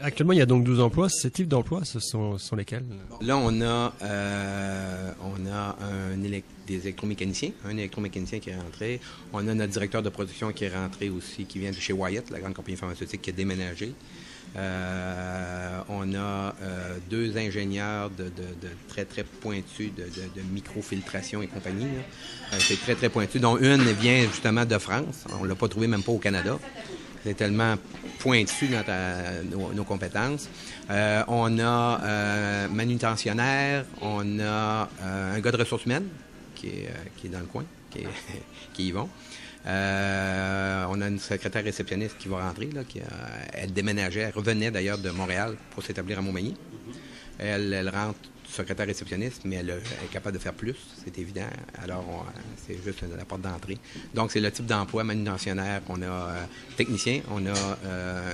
Actuellement, il y a donc 12 emplois. Ces types d'emplois, sont lesquels? Là, on a des électromécaniciens, un électromécanicien qui est rentré. On a notre directeur de production qui est rentré aussi, qui vient de chez Wyeth, la grande compagnie pharmaceutique, qui a déménagé. On a deux ingénieurs de très, très pointus de microfiltration et compagnie. C'est très, très pointu, dont une vient justement de France. On ne l'a pas trouvé même pas au Canada. C'est tellement pointu dans nos compétences. On a manutentionnaire, on a un gars de ressources humaines qui est dans le coin, qui y vont. On a une secrétaire réceptionniste qui va rentrer, là, elle déménageait, elle revenait d'ailleurs de Montréal pour s'établir à Montmagny. Elle rentre secrétaire réceptionniste, mais elle est capable de faire plus, c'est évident. Alors, c'est juste la porte d'entrée. Donc, c'est le type d'emploi manutentionnaire. On a technicien, on a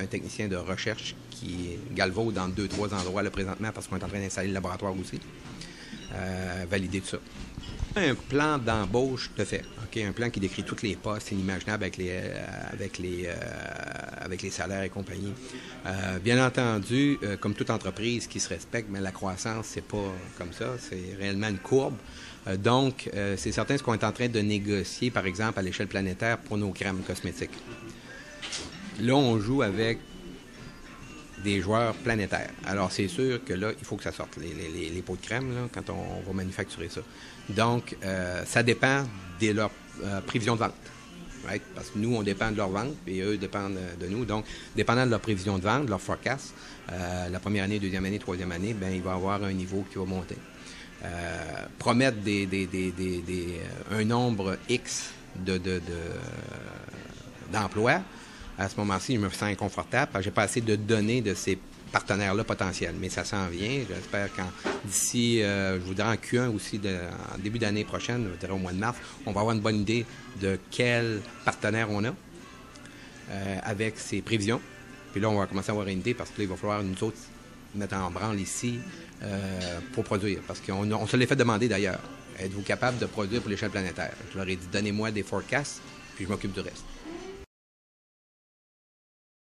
un technicien de recherche qui galvaude dans 2-3 endroits là, présentement parce qu'on est en train d'installer le laboratoire aussi. Valider tout ça. Un plan d'embauche de fait. Okay? Un plan qui décrit tous les postes inimaginables avec les salaires et compagnie. Bien entendu, comme toute entreprise qui se respecte, mais la croissance, c'est pas comme ça. C'est réellement une courbe. Donc, c'est certain ce qu'on est en train de négocier, par exemple, à l'échelle planétaire pour nos crèmes cosmétiques. Là, on joue avec des joueurs planétaires. Alors, c'est sûr que là, il faut que ça sorte, les pots de crème, là, quand on va manufacturer ça. Donc, ça dépend de leur prévision de vente. Right? Parce que nous, on dépend de leur vente, et eux dépendent de nous. Donc, dépendant de leur prévision de vente, de leur forecast, la première année, deuxième année, troisième année, bien, il va y avoir un niveau qui va monter. Promettre un nombre X d'emplois, à ce moment-ci, je me sens inconfortable parce que j'ai pas assez de données de ces partenaires-là potentiels. Mais ça s'en vient. J'espère d'ici, je vous dirais en Q1 aussi, en début d'année prochaine, je dirais au mois de mars, on va avoir une bonne idée de quel partenaire on a avec ses prévisions. Puis là, on va commencer à avoir une idée parce que là, il va falloir nous autres mettre en branle ici pour produire. Parce qu'on se l'est fait demander d'ailleurs. Êtes-vous capable de produire pour l'échelle planétaire? Je leur ai dit, donnez-moi des forecasts, puis je m'occupe du reste.